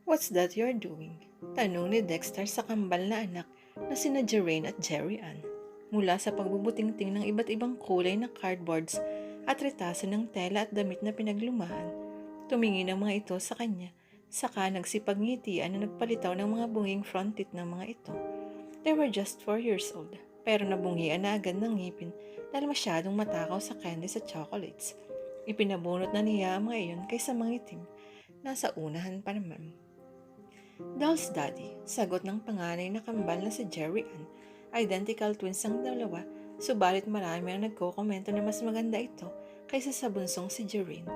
What's that you're doing? Tanong ni Dexter sa kambal na anak na sina Jeraine at Jerry Ann. Mula sa pagbubutingting ng iba't ibang kulay na cardboards at retaso ng tela at damit na pinaglumahan, tumingin ang mga ito sa kanya, saka nagsipagngitian na nagpalitaw ng mga bunging front teeth ng mga ito. They were just 4 years old, pero nabungian na agad ng ngipin dahil masyadong matakaw sa candies at chocolates. Ipinabunot na niya ang mga iyon kaysa mangitim. Nasa unahan pa naman. Doll's Daddy, sagot ng panganay na kambal na si Jerry Ann. Identical twins ang dalawa, subalit marami ang nagkokomento na mas maganda ito kaysa sa bunsong si Jerine.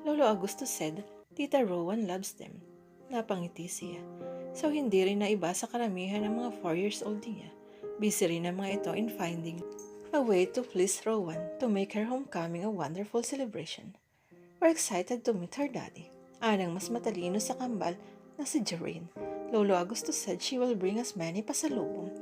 Lolo Augusto said, Tita Rowan loves them. Napangiti siya. So hindi rin naiba sa karamihan ng mga 4 years old niya. Busy rin ang mga ito in finding a way to please Rowan to make her homecoming a wonderful celebration. We're excited to meet her daddy. Anang mas matalino sa kambal na si Jeraine. Lolo Augusto said she will bring us many pasalubong.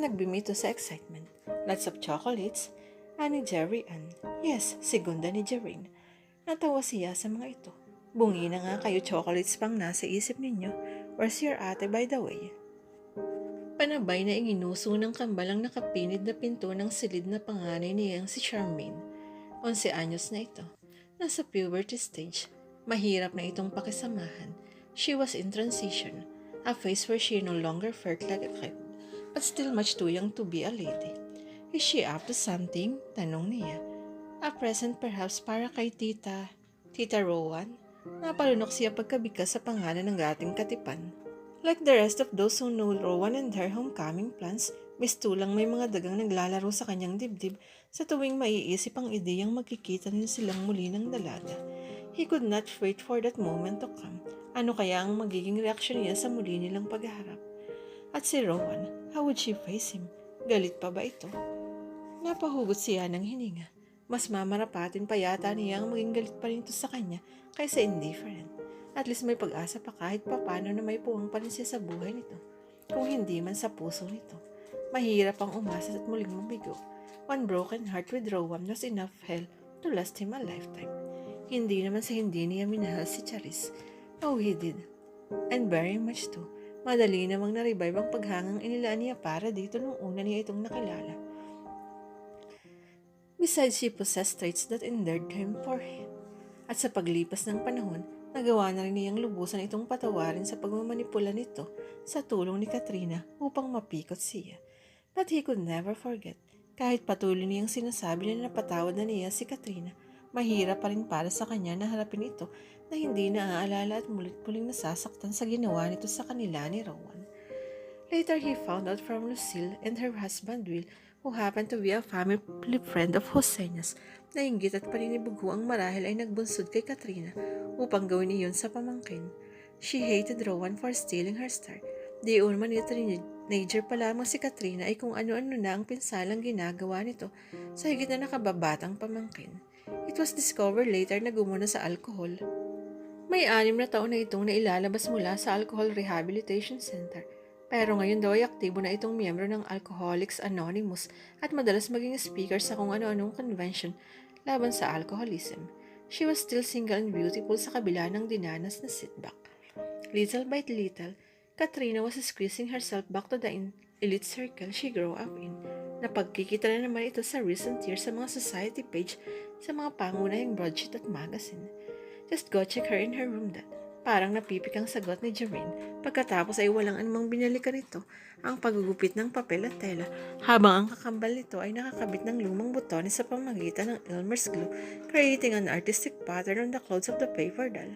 Nagbimito sa excitement. Lots of chocolates. Ani Jerry Ann. Yes, segunda ni Jeraine. Natawa siya sa mga ito. Bungi na nga kayo chocolates pang nasa isip ninyo. Where's your ate by the way? Panabay na inginuso ng kambalang nakapinid na pinto ng silid na panganay niyang si Charmaine. 11 anyos na ito. Nasa puberty stage. Mahirap na itong pakisamahan. She was in transition, a phase where she no longer felt like a kid, but still much too young to be a lady. Is she up to something? Tanong niya. A present perhaps para kay Tita Rowan? Napalunok siya pagkabigkas sa pangalan ng dating katipan. Like the rest of those who know Rowan and her homecoming plans, mistulang may mga dagang naglalaro sa kanyang dibdib sa tuwing maiisip ang ideyang magkikita nila silang muli ng dalaga. He could not wait for that moment to come. Ano kaya ang magiging reaksyon niya sa muli nilang pagharap? At si Rowan, how would she face him? Galit pa ba ito? Napahugot siya ng hininga. Mas mamarapatin pa yata niya ang maging galit pa rin ito sa kanya kaysa indifferent. At least may pag-asa pa kahit papano na may puwang pa rin siya sa buhay nito. Kung hindi man sa puso nito. Mahirap ang umasa at muling mabigo. One broken heart with Rowan was enough hell to last him a lifetime. Hindi naman sa hindi niya minahal si Charis. Oh, he did. And very much too. Madali namang na-revive ang paghangang inilaan niya para dito nung una niya itong nakilala. Besides, she possessed traits that endeared him for him. At sa paglipas ng panahon, nagawa na rin niyang lubusan itong patawarin sa pagmamanipula nito sa tulong ni Katrina upang mapikot siya. But he could never forget. Kahit patuloy niyang sinasabi na napatawad na niya si Katrina, mahirap pa rin para sa kanya na harapin ito na hindi naaalala at mulit-muling nasasaktan sa ginawa nito sa kanila ni Rowan. Later, he found out from Lucille and her husband Will, who happened to be a family friend of Joseña's, na inggit at paninibugo ang marahil ay nagbunsod kay Katrina upang gawin iyon sa pamangkin. She hated Rowan for stealing her star. Di man ito teenager pa lamang si Katrina ay kung ano-ano na ang pinsalang ginagawa nito sa higit na nakababatang pamangkin. It was discovered later na gumuna sa alcohol. May 6 na taon na itong nailalabas mula sa Alcohol Rehabilitation Center. Pero ngayon daw ay aktibo na itong miyembro ng Alcoholics Anonymous at madalas maging speaker sa kung ano-anong convention laban sa alcoholism. She was still single and beautiful sa kabila ng dinanas na setback. Little by little, Katrina was squeezing herself back to the elite circle she grew up in. Napagkikita na naman ito sa recent years sa mga society page sa mga pangunahing broadsheet at magazine. Just go check her in her room, Dad. Parang napipikang sagot ni Jeraine pagkatapos ay walang anumang binalikan nito ang pagugupit ng papel at tela habang ang kakambal nito ay nakakabit ng lumang butones sa pamagitan ng Elmer's glue, creating an artistic pattern on the clothes of the paper doll.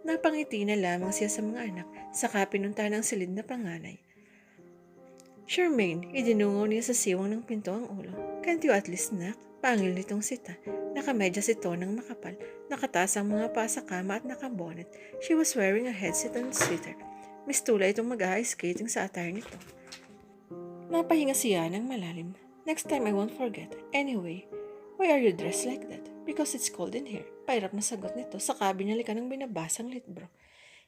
Napangiti na lamang siya sa mga anak, saka pinuntahan ang silid na panganay. Charmaine, idinungo niya sa siwang ng pinto ang ulo. Can't you at least knock? Pangil nitong sita. Nakamedyas ito ng makapal, nakataas ang mga paa sa kama at nakabonet. She was wearing a headset and sweater. Mistula itong mag-ice skating sa attire nito. Napahinga siya ng malalim. Next time I won't forget. Anyway, why are you dressed like that? Because it's cold in here. Pairap na sagot nito sa binalikan ng binabasang litbro.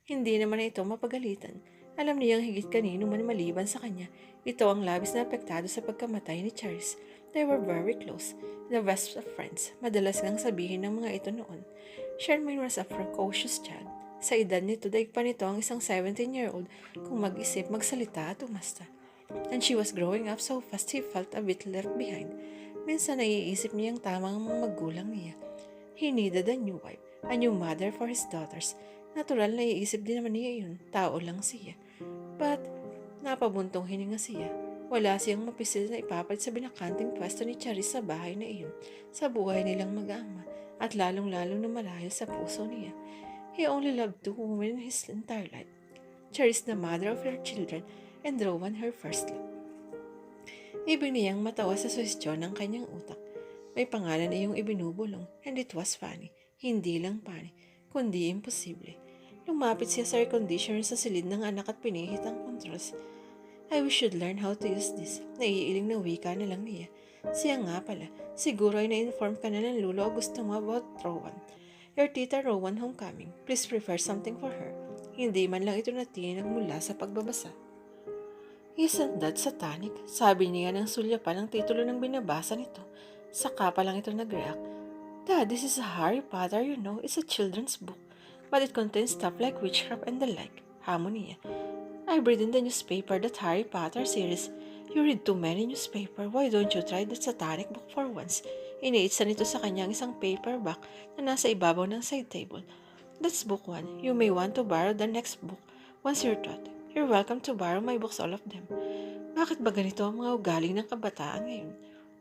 Hindi naman ito mapagalitan. Alam niyang higit kanino man maliban sa kanya, ito ang labis na apektado sa pagkamatay ni Charis. They were very close, the best of friends. Madalas ngang sabihin ng mga ito noon. Charmaine was a precocious child. Sa edad nito, daig pa nito ang isang 17-year-old kung mag-isip, magsalita at umasta. And she was growing up so fast he felt a bit left behind. Minsan naiisip niya ang tamang mga magulang niya. He needed a new wife, a new mother for his daughters. Natural na iisip din naman niya yun, tao lang siya. But, napabuntong hininga siya. Wala siyang mapisil na ipapalit sa binakanting pwesto ni Charis sa bahay na iyon, sa buhay nilang mag-ama, at lalong-lalong na marahil sa puso niya. He only loved two women in his entire life. Charis, the mother of her children, and Rowan, her first love. Ibig niyang matawa sa suhestyon ng kanyang utak. May pangalan na iyong ibinubulong, and it was funny. Hindi lang funny, kundi imposible. Lumapit siya sa air conditioner sa silid ng anak at pinihit ang controls. I wish you'd learn how to use this. Naiiling na wika na lang niya. Siya nga pala, siguro ay na-inform ka na ng lulo o gusto mo about Rowan. Your tita Rowan homecoming. Please prepare something for her. Hindi man lang ito natinag mula sa pagbabasa. Isn't that satanic? Sabi niya ng sulyapan ang titulo ng binabasa nito. Saka pa lang ito nag-react. Dad, this is a Harry Potter, you know. It's a children's book. But it contains stuff like witchcraft and the like. Hamon niya. I read in the newspaper that Harry Potter series. You read too many newspaper. Why don't you try the satanic book for once? Iniitsa nito sa kanyang isang paperback na nasa ibabaw ng side table. That's book 1. You may want to borrow the next book once you're taught. You're welcome to borrow my books, all of them. Bakit ba ganito ang mga ugali ng kabataan ngayon?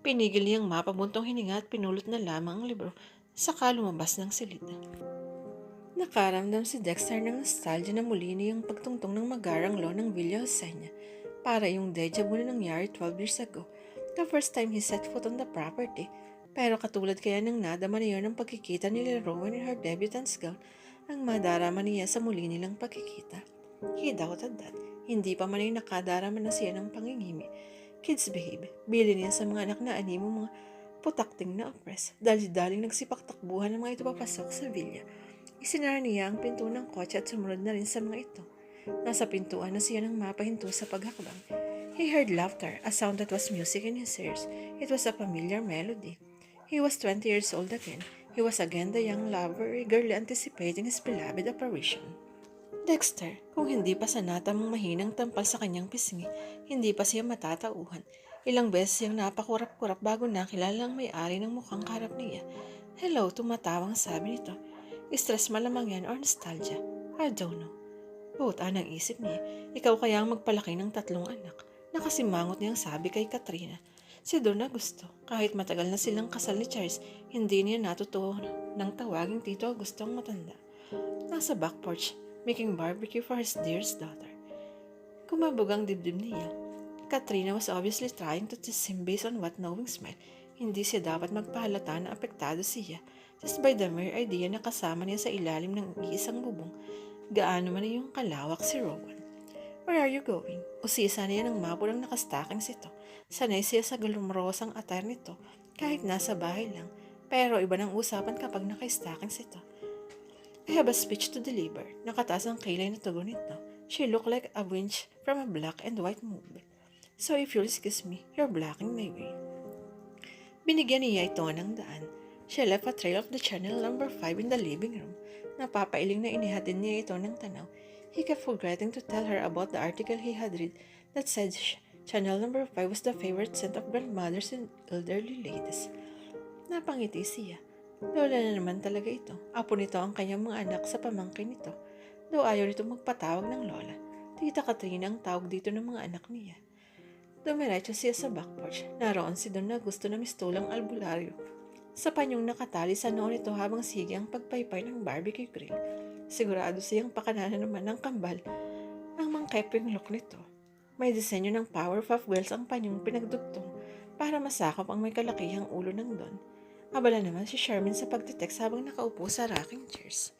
Pinigil niyang mapabuntong hininga at pinulot na lamang ang libro, saka lumabas ng silid. Nakaramdam si Dexter ng nostalgia na muli niyang pagtungtong ng magarang law ng Villa Hosenya, para yung deja vu na nangyari 12 years ago, the first time he set foot on the property. Pero katulad kaya ng nadama niya ng pagkikita ni Rowan in her debutant's gown, ang madarama niya sa muli nilang pagkikita. He doubted that. Hindi pa man ay nakadarama na siya ng pangingimi. Kids behave. Bili niya sa mga anak na animo mga putakting na oppress. Dali-daling nagsipak-takbuhan ng mga ito papasok sa villa. Isinara niya ang pinto ng kotse at sumunod na rin sa mga ito. Nasa pintuan na siya ng mapahinto sa paghakbang. He heard laughter, a sound that was music in his ears. It was a familiar melody. He was 20 years old again. He was again the young lover, eagerly anticipating his beloved apparition. Dexter, kung hindi pa sanata mong mahinang tampal sa kanyang pisngi, hindi pa siya matatauhan. Ilang beses siyang napakurap-kurap bago nakilala ang may-ari ng mukhang karap niya. Hello, tumatawang sabi nito. Stress malamang yan or nostalgia? I don't know. Both ang isip niya. Ikaw kaya ang magpalaki ng 3 anak. Nakasimangot niyang sabi kay Katrina. Si Don na gusto. Kahit matagal na silang kasal ni Charles, hindi niya natutuwa ng tawaging Tito Augusto ang matanda. Nasa back porch, making barbecue for his dearest daughter. Kumabog ang dibdib niya. Katrina was obviously trying to tease him based on what knowing smile. Hindi siya dapat magpahalata na apektado siya just by the mere idea na kasama niya sa ilalim ng iisang bubong. Gaano man yung kalawak si Rowan. Where are you going? Usisa niya ng mapulang nakastakings ito. Sanay siya sa galumrosang attire nito kahit nasa bahay lang. Pero iba ng usapan kapag naka-stockings ito. I have a speech to deliver. Nakataas ang kilay na tugon nito. She looked like a winch from a black and white movie. So if you'll excuse me, you're blocking my way. Binigyan niya ito ng daan. She left a trail of the channel number 5 in the living room. Napapailing na inihatid niya ito ng tanaw. He kept forgetting to tell her about the article he had read that said channel number 5 was the favorite scent of grandmothers and elderly ladies. Napangiti siya. Lola na naman talaga ito. Apo nito ang kanyang mga anak sa pamangkin nito. Though ayaw nito magpatawag ng lola. Tita Katrina ang tawag dito ng mga anak niya. Dumiretso siya sa back porch. Naroon si Don na gusto na mistulang albularyo. Sa panyong nakatali sa noon ito habang sige ang pagpaypay ng barbecue grill. Sigurado siyang pakananan naman ng kambal ang mangkeping look nito. May disenyo ng Powerpuff Girls ang panyong pinagdugtong para masakop ang may kalakihang ulo ng Don. Abala naman si Sherman sa pagtitext habang nakaupo sa rocking chairs.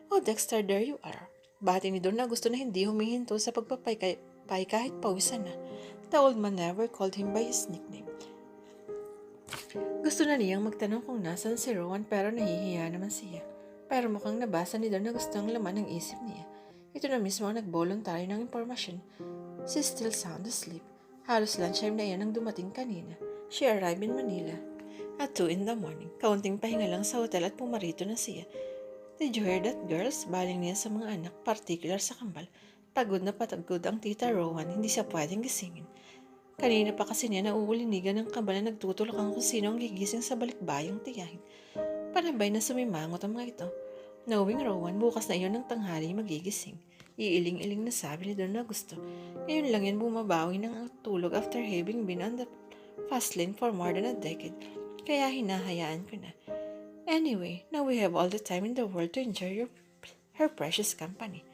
Oh Dexter, there you are. Bati ni Don na gusto na hindi humihinto sa pagpapay kahit pawisan na. The old man never called him by his nickname. Gusto na niyang magtanong kung nasan si Rowan pero nahihiya naman siya. Pero mukhang nabasa ni Don na gusto ang laman ng isip niya. Ito na mismo ang nag-voluntary ng impormasyon. She's still sound asleep. Halos lunchtime na yan ang dumating kanina. She arrived in Manila at 2 in the morning. Kaunting pahinga lang sa hotel at pumarito na siya. Did you hear that, girls? Baling niya sa mga anak, particular sa kambal. Pagod na patagod ang tita Rowan, hindi siya pwedeng gisingin. Kanina pa kasi niya nauulinigan ng kambal na nagtutulak ang kung sino ang gigising sa balikbayang tiyahin. Panabay na sumimangot ang mga ito. Knowing Rowan, bukas na iyon ng tanghali magigising. Iiling-iling na sabi ni Don Augusto. Ngayon lang yan bumabawi ng tulog after having been on the fast lane for more than a decade. Kaya hinahayaan ko na. Anyway, now we have all the time in the world to enjoy her precious company.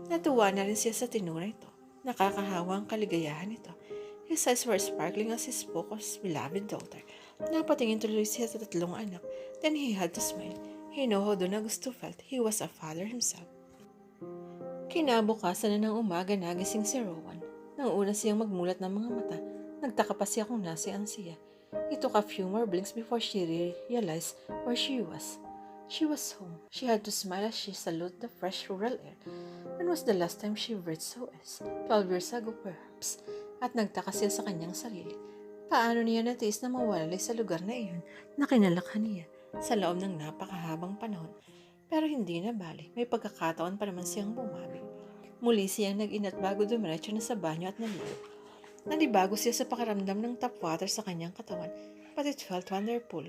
Natuwa na rin siya sa tinura ito. Nakakahawa ang kaligayahan nito. His eyes were sparkling as he spoke of his beloved daughter. Napatingin tuloy siya sa tatlong anak. Then he had to smile. He knew how Don Augusto felt. He was a father himself. Kinabukasan na ng umaga nagising si Rowan. Nang una siyang magmulat ng mga mata, nagtaka pa siya kung nasaan siya. It took a few more blinks before she realized where she was. She was home. She had to smile as she saluted the fresh rural air. When was the last time she breathed so as? 12 years ago perhaps. At nagtaka siya sa kanyang sarili. Paano niya natiis na mawalay sa lugar na iyon na kinalakhan niya sa loob ng napakahabang panahon? Pero hindi na bali. May pagkakataon pa naman siyang bumabi. Muli siyang nag-inat bago dumiretso na sa banyo at naligo. Nalibago siya sa pakiramdam ng tap water sa kanyang katawan, but it felt wonderful.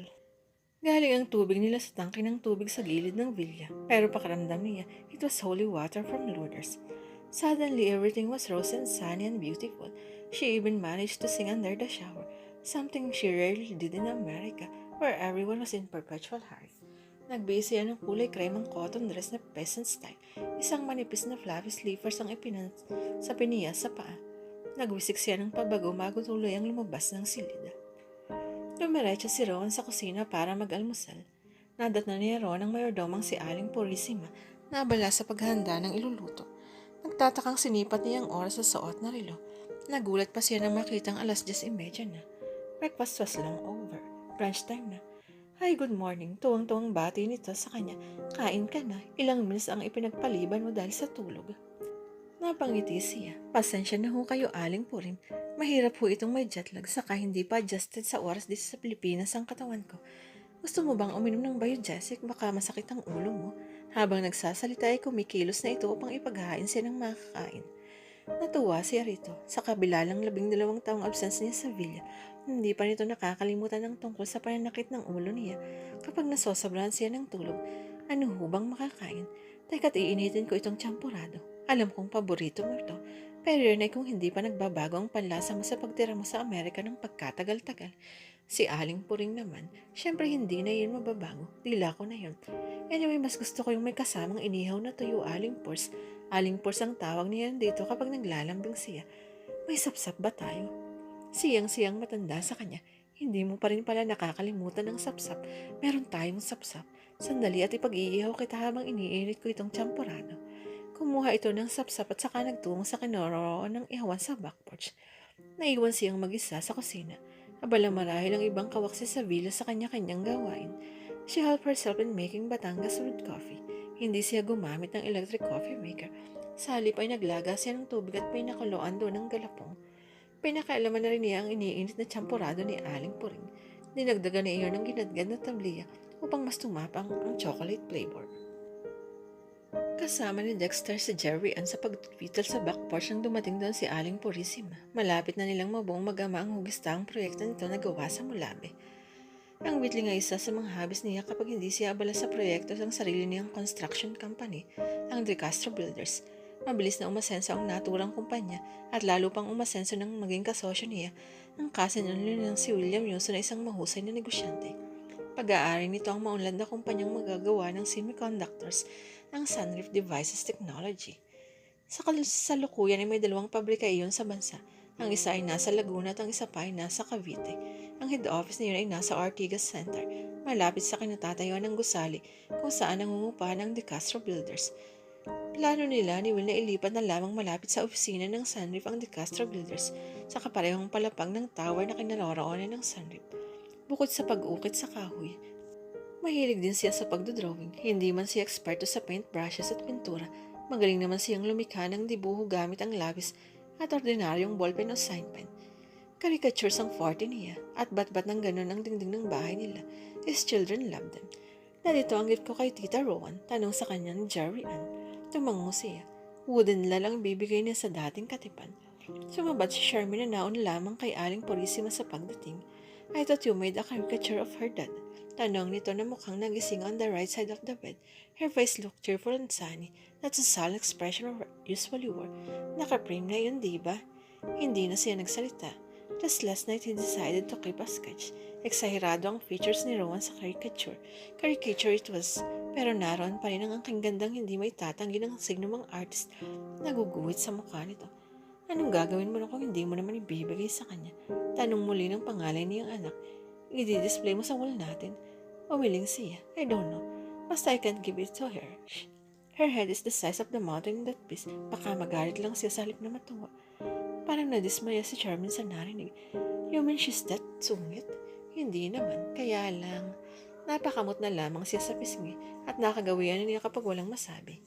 Galing ang tubig nila sa tangke ng tubig sa gilid ng villa, pero pakiramdam niya, it was holy water from Lourdes. Suddenly, everything was rosy and sunny and beautiful. She even managed to sing under the shower, something she rarely did in America, where everyone was in perpetual hurry. Nagbase siya ng kulay kremang cotton dress na peasant style. Isang manipis na fluffy slippers ang sa piniya sa paa. Nagwisik siya ng pabago bago tuloy ang lumabas ng silid. Dumiretso si Ron sa kusina para mag-almusal. Nadatnan niya Ron ang mayordomang si Aling Purissima na abala sa paghahanda ng iluluto. Nagtatakang sinipat niya ang oras sa suot na relo. Nagulat pa siya nang makitang 10:30 na. Breakfast was long over. Brunch time na. Hi, good morning. Tuwang-tuwang bati nito sa kanya. Kain ka na. Ilang minutes ang ipinagpaliban mo dahil sa tulog. Napangiti siya. Pasensya na ho kayo, Aling Purim. Mahirap ho itong may jetlag saka hindi pa adjusted sa oras dito sa Pilipinas ang katawan ko. Gusto mo bang uminom ng biogesic? Baka masakit ang ulo mo. Habang nagsasalita ay kumikilos na ito upang ipaghain siya ng makakain. Natuwa siya rito. Sa kabila ng 12 taong absence niya sa villa, hindi pa nito nakakalimutan ng tungkol sa pananakit ng ulo niya kapag nasosobrahan siya ng tulog. Ano ho bang makakain? Teka't iinitin ko itong champurado. Alam kong paborito mo ito, pero yun ay kung hindi pa nagbabago ang panlasa mo sa pagtira mo sa Amerika ng pagkatagal-tagal. Si Aling Puring naman, syempre hindi na yun mababago, dila ko na yun. Anyway, mas gusto ko yung may kasamang inihaw na tuyo, Aling Purs. Aling Purs ang tawag niya dito kapag naglalambing siya. May sapsap ba tayo? Siyang-siyang matanda sa kanya. Hindi mo pa rin pala nakakalimutan ng sapsap. Meron tayong sapsap. Sandali at ipag-iihaw kita habang iniinit ko itong champurado. Kumuha ito ng sapsap at saka nagtungo sa kinoroon ng ihawan sa back porch. Naiwan siyang mag-isa sa kusina. Abala marahil ang ibang kawaksi sa villa sa kanya-kanyang gawain. She helped herself in making Batangas brewed coffee. Hindi siya gumamit ng electric coffee maker. Sa halip ay naglaga siya ng tubig at pinakuluan doon ng galapong. Pinakaalaman na rin niya ang iniinit na champurado ni Aling Puring. Dinagdagan na iyon ng ginadgad na tabliya upang mas tumapang ang chocolate flavor. Kasama ni Dexter si Jerry Ann sa pagtitwitol sa back porch nang dumating doon si Aling Purissima. Malapit na nilang mabuong mag-ama ang hugistang proyekto nito na gawa sa Mulabe. Ang Whitley nga isa sa mga habis niya kapag hindi siya abala sa proyekto ng sarili niyang construction company, ang De Castro Builders. Mabilis na umasenso ang naturang kumpanya at lalo pang umasenso ng maging kasosyo niya ang kasinunod ng si William Yuso na isang mahusay na negosyante. Pag-aari nito ang maunlad na kumpanyang magagawa ng semiconductors ng Sunreef Devices Technology. Sa kasalukuyan ay may 2 pabrika iyon sa bansa. Ang isa ay nasa Laguna at ang isa pa ay nasa Cavite. Ang head office niyon ay nasa Ortigas Center, malapit sa kinatatayuan ng gusali kung saan nangungupahan ang De Castro Builders. Plano nila ni Will na ilipat na lamang malapit sa opisina ng Sunreef ang De Castro Builders sa kaparehong palapag ng tower na kinaroroonan ng Sunreef. Bukod sa pag-ukit sa kahoy, mahilig din siya sa pagdodrawing. Hindi man siya eksperto sa paintbrushes at pintura, magaling naman siyang lumikha ng dibuho gamit ang labis at ordinaryong ballpen o signpen. Caricatures ang forte niya at bat-bat ng ganun ang dingding ng bahay nila. His children loved them. Narito ang gift ko kay Tita Rowan, tanong sa kanya ni Jerry Ann. Tumango siya. Wooden lang bibigay niya sa dating katipan. Sumabad si Charmaine na nauna lamang kay Aling Purisima sa pagdating. I thought you made a caricature of her dad. Tanong nito na mukhang nagising on the right side of the bed. Her face looked cheerful and sunny. That's a solemn expression of usually wore. Naka-frame na yun, diba? Hindi na siya nagsalita. Just last night he decided to keep a sketch. Eksahirado ang features ni Rowan sa caricature. Caricature it was, pero naroon pa rin ang aking gandang hindi may tatanggi ng signo mga artist na guguhit sa mukha nito. Anong gagawin mo na kung hindi mo naman ibibigay sa kanya? Tanong muli ng pangalan niyang anak. I-display mo sa wall natin. Umiling siya. I don't know. Basta I can't give it to her. Her head is the size of the mountain in that piece. Baka magalit lang siya sa halip na matuwa. Parang nadismaya si Charmin sa narinig. You mean she's that sungit? Hindi naman. Kaya lang, napakamot na lamang siya sa pisngi at nakagawian niya kapag walang masabi.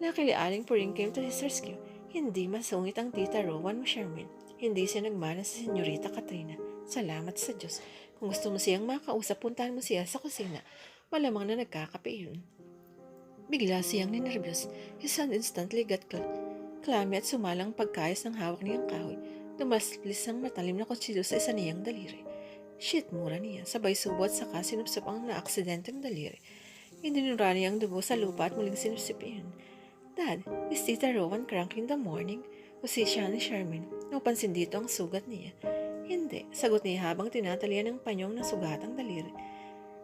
Luckily, Aling Puring came to his rescue. Hindi masungit ang Tita Rowan mo, Charmin. Hindi siya nagmana sa Senyorita Katrina. Salamat sa Diyos. Kung gusto mo siyang makausap, puntahan mo siya sa kusina. Malamang na nagkakape yun. Bigla siyang ninervyos. His hand instantly got clammy at sumalang pagkayas ng hawak niyang kahoy. Dumaslis ang matalim na kutsilyo sa isa niyang daliri. Shit, mura niya. Sabay subo at saka sinupsop ang naaksidenteng daliri. Indinura niya ang dugo sa lupa at muling sinupsip iyon. Dad, is Tita Rowan cranky in the morning? Usi siya ni Charmin. Napansin dito ang sugat niya. Hindi, sagot niya habang tinatalian ng panyong na sugatang daliri.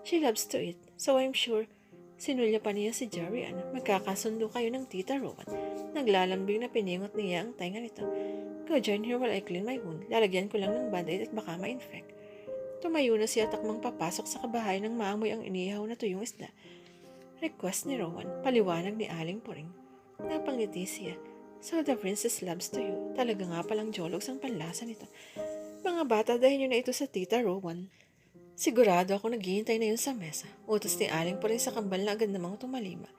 She loves to eat, so I'm sure. Sinulya pa niya si Jerry Ann. Magkakasundo kayo ng Tita Rowan. Naglalambing na piningot niya ang tainga nito. Go join her while I clean my wound. Lalagyan ko lang ng band-aid at baka ma-infect. Tumayo na siya takmang papasok sa kabahay nang maamoy ang inihaw na tuyong isda. Request ni Rowan, paliwanag ni Aling Puring. Napangiti siya. So the princess loves to you. Talaga nga palang jologs ang panlasa nito. Mga bata, dahil nyo na ito sa Tita Rowan. Sigurado ako naghihintay na yun sa mesa. Utos ni Aling Puring sa kambal na agad namang tumalima.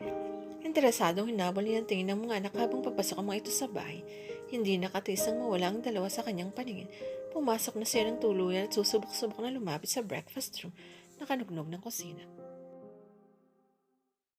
Interesadong hinabol niya ang tingin ng mga anak habang papasok ang mga ito sa bahay. Hindi nakatiis ang mawala ang dalawa sa kanyang paningin. Pumasok na siya ng tuluyan at susubok-subok na lumapit sa breakfast room. Nakanugnog ng kusina.